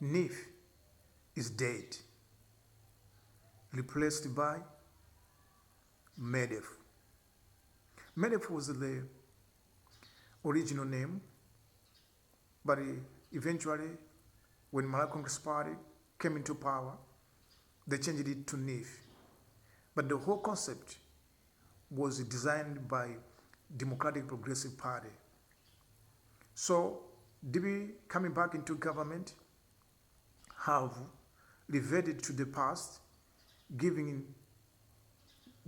NEEF is dead, replaced by MADEF. MADEF was the original name, but eventually, when Malawi Congress Party came into power, they changed it to NEEF. But the whole concept was designed by Democratic Progressive Party. So, DB coming back into government have reverted to the past, giving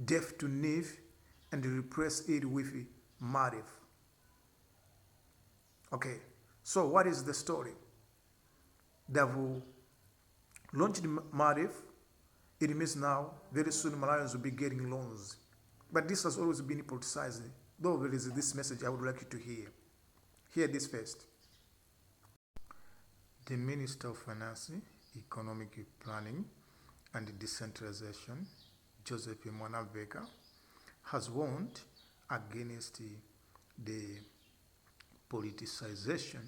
death to NEEF and replace it with MADEF. Okay, so what is the story? They've launched MADEF. It means now, very soon, Malawians will be getting loans. But this has always been politicized. Though there is this message I would like you to hear. Hear this first. The Minister of Finance, Economic Planning and Decentralization, Joseph Mwanaveka, has warned against the politicization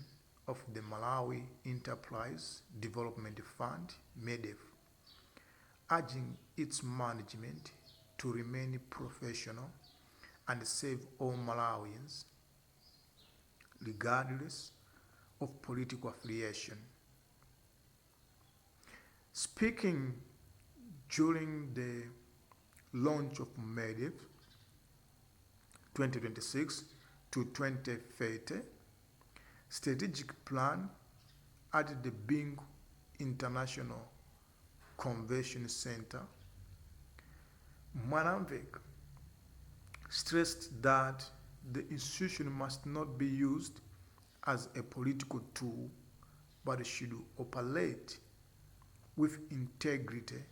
of the Malawi Enterprise Development Fund, MADEF, urging its management to remain professional and save all Malawians, regardless of political affiliation. Speaking during the launch of MADEF 2026 to 2030 strategic plan at the Bingu International Convention Center, Mwanamveka stressed that the institution must not be used as a political tool, but should operate with integrity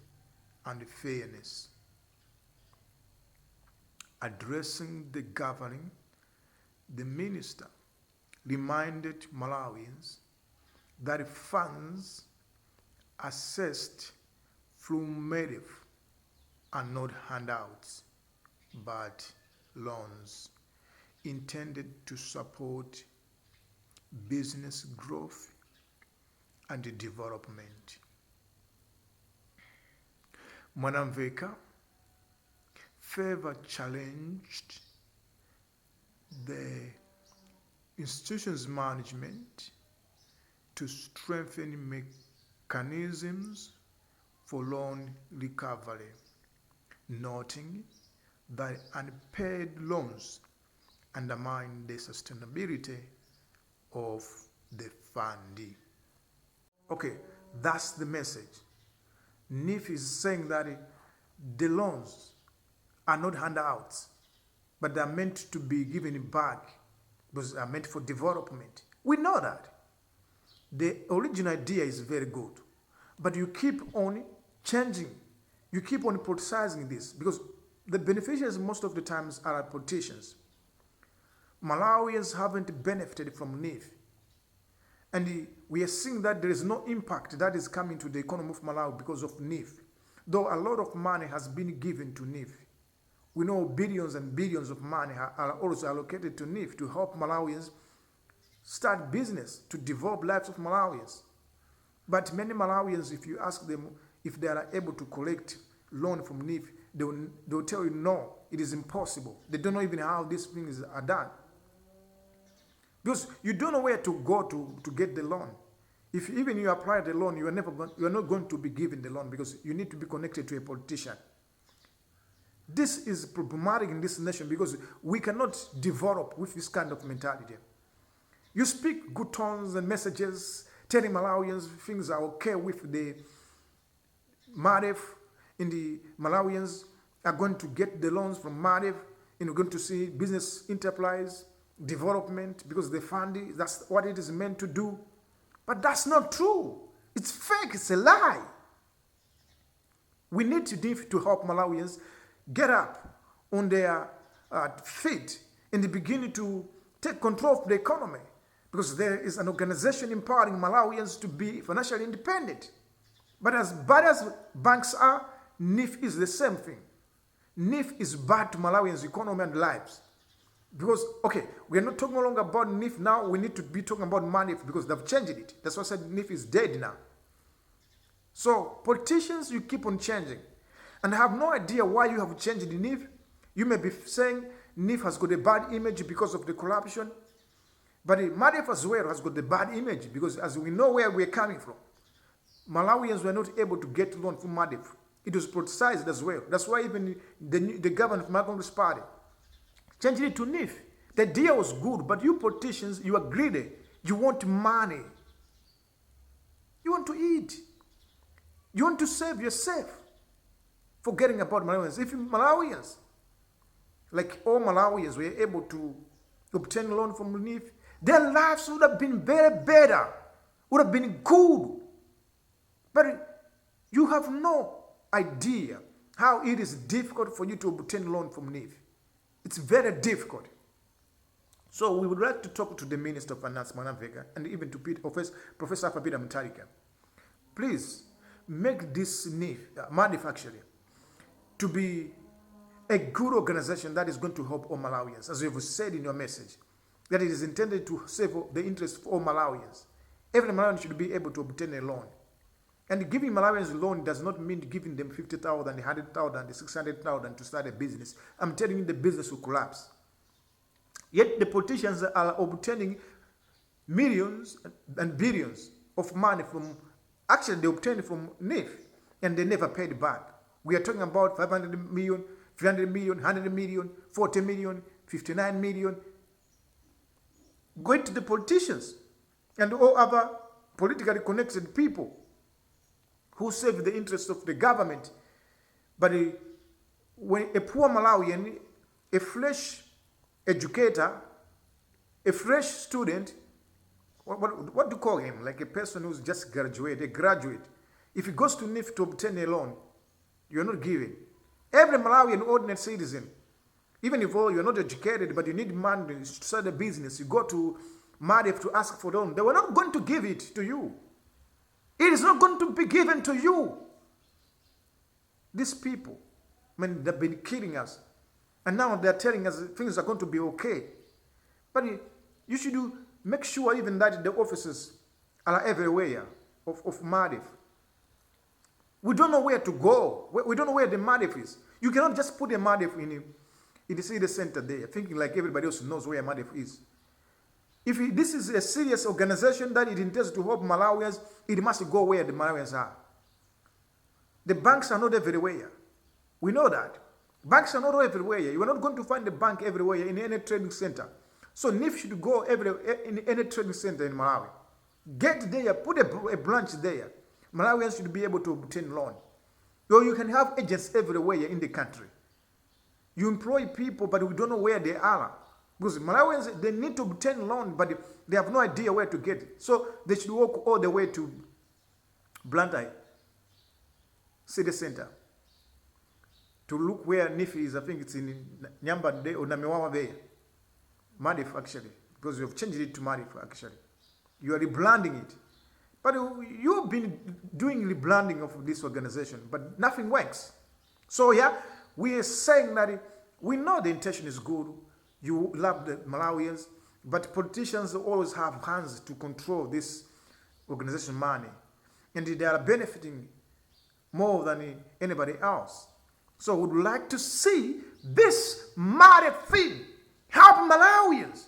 and fairness. Addressing the gathering, the minister reminded Malawians that funds assessed through MADEF are not handouts, but loans intended to support business growth and development. Mwanamveka further challenged the institution's management to strengthen mechanisms for loan recovery, noting that unpaid loans undermine the sustainability of the fund. Okay, that's the message. NEEF is saying that the loans are not handouts, but they are meant to be given back because they are meant for development. We know that. The original idea is very good, but you keep on changing. You keep on politicizing this because the beneficiaries most of the times are politicians. Malawians haven't benefited from NEEF. And we are seeing that there is no impact that is coming to the economy of Malawi because of NEEF. Though a lot of money has been given to NEEF. We know billions and billions of money are also allocated to NEEF to help Malawians start business, to develop lives of Malawians. But many Malawians, if you ask them if they are able to collect loan from NEEF, they will tell you no, it is impossible. They don't know even how these things are done. Because you don't know where to go to get the loan. If even you apply the loan, you are not going to be given the loan because you need to be connected to a politician. This is problematic in this nation because we cannot develop with this kind of mentality. You speak good tones and messages telling Malawians things are okay with the MADEF, and the Malawians are going to get the loans from MADEF, and we're going to see business enterprise development because the fund, that's what it is meant to do. But that's not true. It's fake. It's a lie. We need to help Malawians get up on their feet and begin to take control of the economy because there is an organization empowering Malawians to be financially independent. But as bad as banks are, NEEF is the same thing. NEEF is bad to Malawians' economy and lives. Because, okay, we are not talking no longer about NEEF now. We need to be talking about MADEF because they've changed it. That's why I said NEEF is dead now. So politicians, you keep on changing. And I have no idea why you have changed the NEEF. You may be saying NEEF has got a bad image because of the corruption. But MADEF as well has got the bad image because as we know where we're coming from, Malawians were not able to get loan from MADEF. It was politicized as well. That's why even the government of my Congress party changed it to NEEF. The idea was good, but you politicians, you are greedy. You want money. You want to eat. You want to save yourself. Forgetting about Malawians. If Malawians, like all Malawians, were able to obtain loan from NEEF, their lives would have been very better, would have been good. But you have no idea how it is difficult for you to obtain loan from NEEF. It's very difficult. So we would like to talk to the Minister of Finance, Manavega, and even to Professor Peter Mutharika. Please make this NEEF, MADEF actually, to be a good organization that is going to help all Malawians, as you have said in your message, that it is intended to save the interest of all Malawians. Every Malawian should be able to obtain a loan. And giving Malawians a loan does not mean giving them 50,000, 100,000, 600,000 to start a business. I'm telling you, the business will collapse. Yet the politicians are obtaining millions and billions of money from, actually they obtained from NEEF, and they never paid back. We are talking about 500 million, 300 million, 100 million, 40 million, 59 million, going to the politicians and all other politically connected people who serve the interests of the government. But when a poor Malawian, a fresh educator, a fresh student, what do you call him? Like a person who's just graduated, a graduate. If he goes to NEEF to obtain a loan, you're not giving. Every Malawian ordinary citizen, even if you're not educated, but you need money to start a business, you go to MADEF to ask for loan. They were not going to give it to you. It is not going to be given to you. These people, I mean, they've been killing us. And now they're telling us things are going to be okay. But you should make sure even that the offices are everywhere of MADEF. We don't know where to go. We don't know where the MADEF is. You cannot just put a MADEF in the city center there, thinking like everybody else knows where MADEF is. If this is a serious organization that it intends to help Malawians, it must go where the Malawians are. The banks are not everywhere. We know that. Banks are not everywhere. You are not going to find a bank everywhere in any trading center. So NEEF should go in any trading center in Malawi. Get there, put a branch there. Malawians should be able to obtain loan. So you can have agents everywhere in the country. You employ people, but we don't know where they are. Because Malawians, they need to obtain loan, but they have no idea where to get it. So they should walk all the way to Blantyre city center to look where NEEF is. I think it's in Nyambande or Namiwawa there. MADEF actually, because you have changed it to MADEF actually. You are rebranding it. But you've been doing rebranding of this organization, but nothing works. So yeah, we are saying that we know the intention is good. You love the Malawians, but politicians always have hands to control this organization money. And they are benefiting more than anybody else. So we would like to see this MADEF thing help Malawians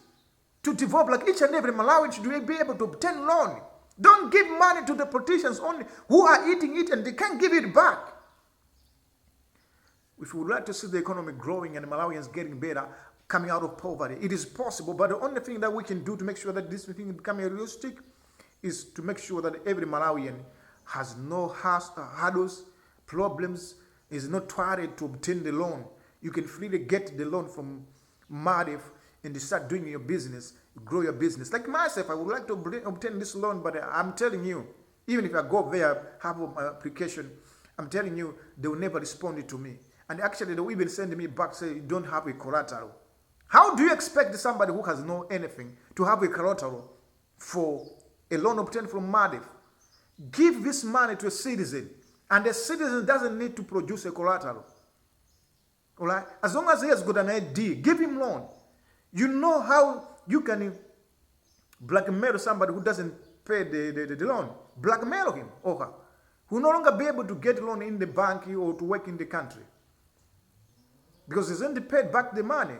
to develop, like each and every Malawian should be able to obtain loan. Don't give money to the politicians only who are eating it and they can't give it back. If we would like to see the economy growing and Malawians getting better, coming out of poverty, it is possible. But the only thing that we can do to make sure that this thing becoming realistic is to make sure that every Malawian has no hurdles, problems, is not worried to obtain the loan. You can freely get the loan from MADEF and start doing your business, grow your business. Like myself, I would like to obtain this loan, but I'm telling you, even if I go there, have an application, I'm telling you, they will never respond to me. And actually, they will even send me back, say, you don't have a collateral. How do you expect somebody who has no anything to have a collateral for a loan obtained from MADEF? Give this money to a citizen, and the citizen doesn't need to produce a collateral. All right? As long as he has got an ID, give him loan. You know how you can blackmail somebody who doesn't pay the loan. Blackmail him or her. will no longer be able to get a loan in the bank or to work in the country. Because they haven't paid back the money.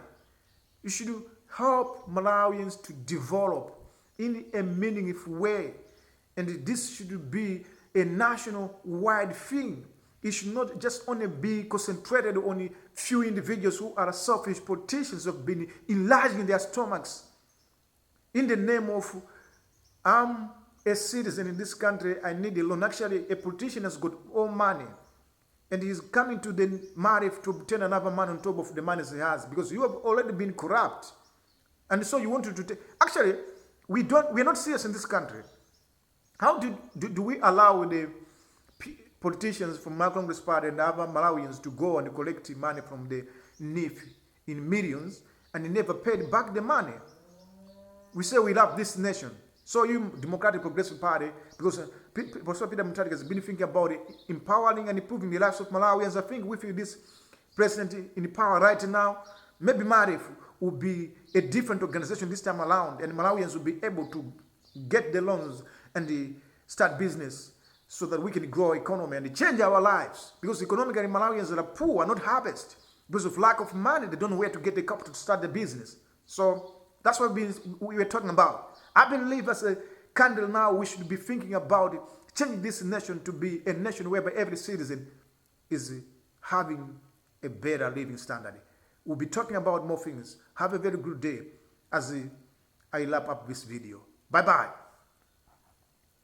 You should help Malawians to develop in a meaningful way. And this should be a national-wide thing. It should not just only be concentrated on a few individuals who are selfish politicians who have been enlarging their stomachs in the name of, I'm a citizen in this country, I need a loan. Actually, a politician has got all money, and he's coming to the MADEF to obtain another money on top of the money he has, because you have already been corrupt. And so you wanted to take... Actually, we're not serious in this country. How do we allow the politicians from my Congress Party and other Malawians to go and collect money from the NEEF in millions and never paid back the money? We say we love this nation. So you, Democratic Progressive Party, because Professor Peter Mutharika has been thinking about it, empowering and improving the lives of Malawians. I think with this president in power right now, maybe MADEF will be a different organization this time around, and Malawians will be able to get the loans and start business so that we can grow economy and change our lives. Because economically, Malawians are poor, are not harvest. Because of lack of money, they don't know where to get the capital to start the business. So that's what we were talking about. I believe as a candle now, we should be thinking about it, changing this nation to be a nation whereby every citizen is having a better living standard. We'll be talking about more things. Have a very good day as I wrap up this video. Bye-bye.